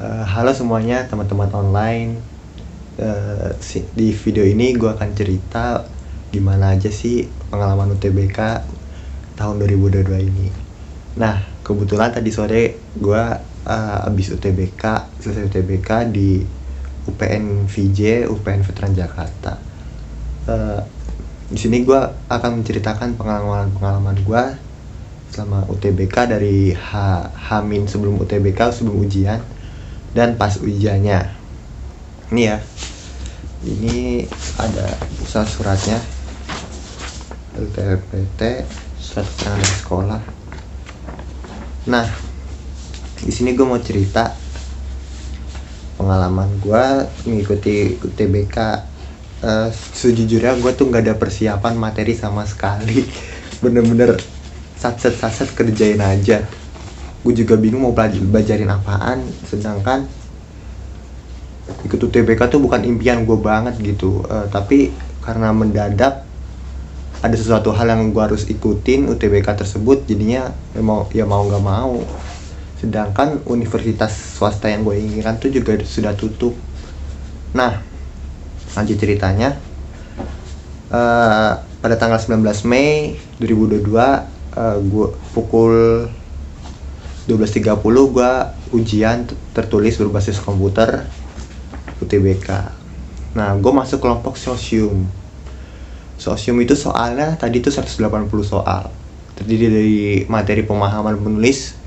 Halo semuanya teman-teman online. Di video ini gue akan cerita gimana aja sih pengalaman UTBK tahun 2022 ini. Nah, kebetulan tadi sore gue abis UTBK, selesai UTBK di UPN VJ, UPN Veteran Jakarta. Di sini gue akan menceritakan pengalaman gue selama UTBK dari H- sebelum UTBK, sebelum ujian, dan pas ujiannya. Ini ya, ini ada suratnya, LTPT, surat keterangan dari sekolah. Nah, di sini gue mau cerita pengalaman gue mengikuti UTBK. Sejujurnya gue tuh nggak ada persiapan materi sama sekali, bener-bener satset kerjain aja. Gue juga bingung mau belajarin apaan, sedangkan ikut UTBK tuh bukan impian gue banget gitu. Tapi karena mendadak ada sesuatu hal yang gue harus ikutin UTBK tersebut, jadinya mau nggak mau. Sedangkan universitas swasta yang gue inginkan tuh juga sudah tutup. Nah, lanjut ceritanya. Pada tanggal 19 Mei 2022, gue pukul 12.30 gue ujian tertulis berbasis komputer UTBK. Nah, gue masuk kelompok sosium. Sosium itu soalnya tadi itu 180 soal. Terdiri dari materi pemahaman penulis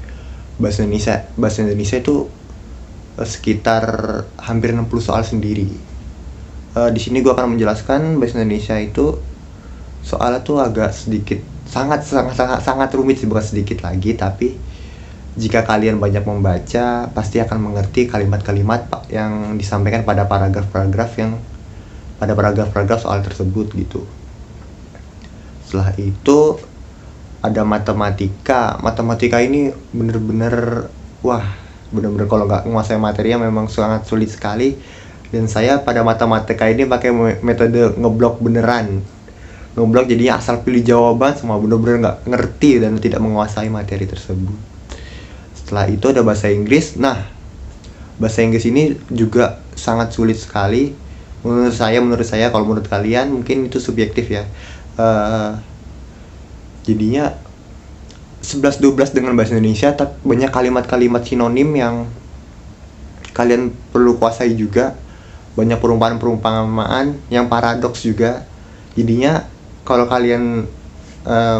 bahasa Indonesia. Bahasa Indonesia itu sekitar hampir 60 soal sendiri. Di sini gue akan menjelaskan bahasa Indonesia itu soalnya tuh agak sedikit sangat rumit sih, bukan sedikit lagi, tapi jika kalian banyak membaca pasti akan mengerti kalimat-kalimat yang disampaikan pada paragraf-paragraf soal tersebut gitu. Setelah itu ada matematika ini bener-bener kalau nggak menguasai materinya memang sangat sulit sekali. Dan saya pada matematika ini pakai metode ngeblok beneran. Ngeblok jadinya asal pilih jawaban, semua bener-bener nggak ngerti dan tidak menguasai materi tersebut. Setelah itu ada bahasa Inggris. Nah, bahasa Inggris ini juga sangat sulit sekali menurut saya. Kalau menurut kalian mungkin itu subjektif ya. Jadinya 11-12 dengan bahasa Indonesia, tapi banyak kalimat-kalimat sinonim yang kalian perlu kuasai juga. Banyak perumpamaan-perumpamaan yang paradoks juga. Jadinya kalau kalian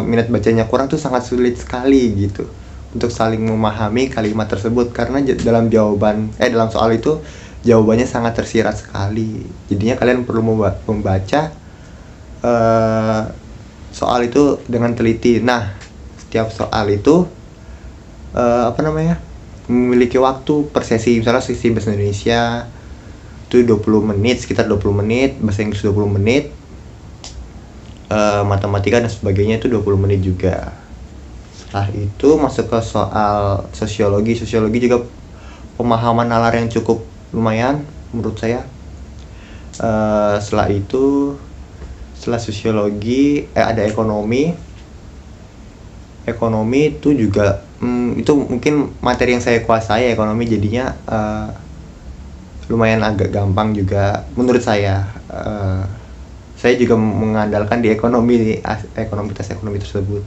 minat bacanya kurang tuh sangat sulit sekali gitu untuk saling memahami kalimat tersebut, karena dalam soal itu jawabannya sangat tersirat sekali. Jadinya kalian perlu membaca soal itu dengan teliti. Nah, setiap soal itu memiliki waktu per sesi. Misalnya sesi bahasa Indonesia itu 20 menit, sekitar 20 menit, bahasa Inggris 20 menit, matematika dan sebagainya itu 20 menit juga. Setelah itu masuk ke soal sosiologi juga pemahaman nalar yang cukup lumayan menurut saya. Setelah sosiologi ada ekonomi itu juga itu mungkin materi yang saya kuasai, ekonomi, jadinya lumayan agak gampang juga menurut saya. Saya juga mengandalkan di tes ekonomi tersebut.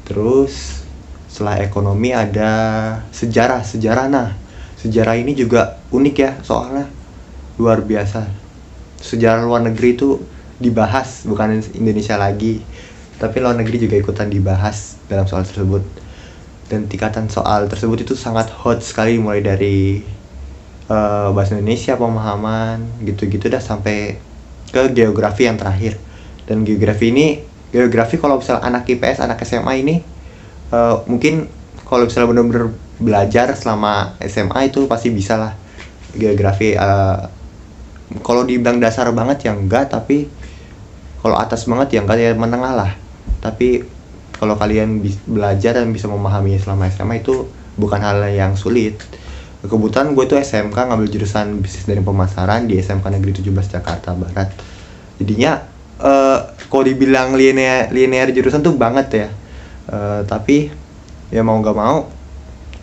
Terus setelah ekonomi ada sejarah. Nah, sejarah ini juga unik ya, soalnya luar biasa. Sejarah luar negeri itu dibahas, bukan Indonesia lagi, tapi luar negeri juga ikutan dibahas dalam soal tersebut. Dan tingkatan soal tersebut itu sangat hot sekali, mulai dari bahasa Indonesia, pemahaman, gitu-gitu dah sampai ke geografi yang terakhir. Dan geografi kalau misalnya anak IPS, anak SMA ini mungkin kalau misalnya benar-benar belajar selama SMA itu pasti bisa lah geografi. Kalau dibilang dasar banget ya enggak, tapi kalau atas banget ya enggak, ya menengah lah. Tapi kalau kalian belajar dan bisa memahami selama SMA itu bukan hal yang sulit. Kebetulan gue tuh SMK ngambil jurusan bisnis dan pemasaran di SMK Negeri 17 Jakarta Barat. Jadinya kalau dibilang linear jurusan tuh banget ya. Tapi ya mau nggak mau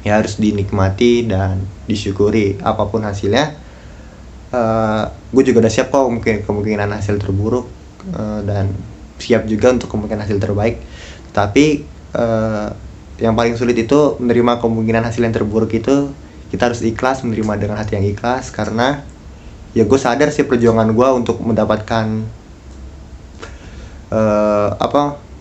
ya harus dinikmati dan disyukuri apapun hasilnya. Gue juga udah siap kok kemungkinan hasil terburuk, dan siap juga untuk kemungkinan hasil terbaik. Tapi yang paling sulit itu menerima kemungkinan hasil yang terburuk itu. Kita harus ikhlas, menerima dengan hati yang ikhlas, karena ya gue sadar sih perjuangan gue untuk mendapatkan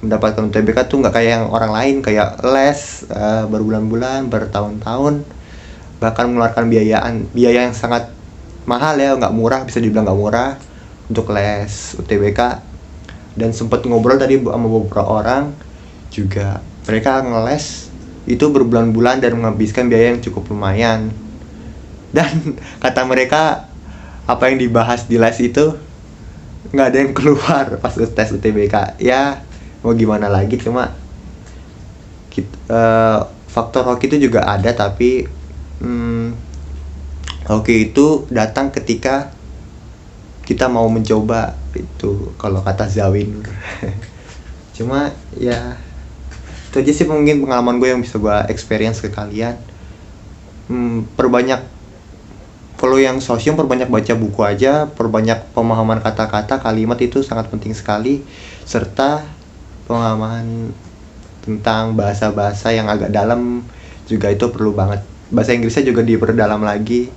mendapatkan UTBK tuh nggak kayak yang orang lain, kayak les berbulan-bulan, bertahun-tahun, bahkan mengeluarkan biaya yang sangat mahal ya, nggak murah, bisa dibilang nggak murah untuk les UTBK. Dan sempat ngobrol tadi sama beberapa orang juga, mereka ngeles itu berbulan-bulan dan menghabiskan biaya yang cukup lumayan. Dan kata mereka apa yang dibahas di les itu nggak ada yang keluar pas tes UTBK. Ya mau gimana lagi, cuma faktor hoki itu juga ada, tapi hoki itu datang ketika kita mau mencoba, itu kalau kata Zawin. Cuma ya itu aja sih mungkin pengalaman gue yang bisa gue experience ke kalian. Perbanyak, kalau yang sosium perbanyak baca buku aja, perbanyak pemahaman kata-kata, kalimat itu sangat penting sekali, serta pemahaman tentang bahasa-bahasa yang agak dalam juga itu perlu banget. Bahasa Inggrisnya juga diperdalam lagi.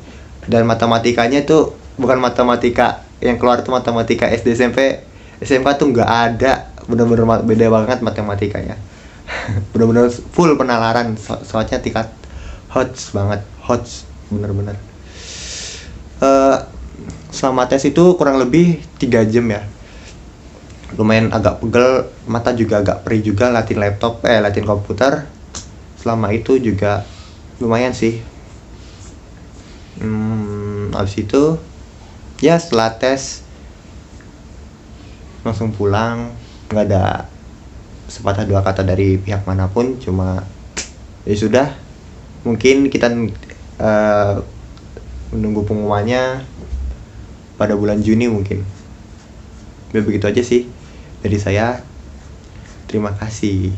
Dan matematikanya itu bukan matematika yang keluar tuh matematika SD, SMP, SMK tuh nggak ada, bener-bener beda banget matematikanya. Bener-bener full penalaran, soalnya tingkat HOTS banget, HOTS bener-bener. Selama tes itu kurang lebih 3 jam ya, lumayan agak pegel, mata juga agak perih juga, latihan komputer selama itu juga lumayan sih. Habis itu ya setelah tes langsung pulang, nggak ada sepatah dua kata dari pihak manapun, cuma ya sudah, mungkin kita menunggu pengumumannya pada bulan Juni mungkin. Ya begitu aja sih dari saya, terima kasih.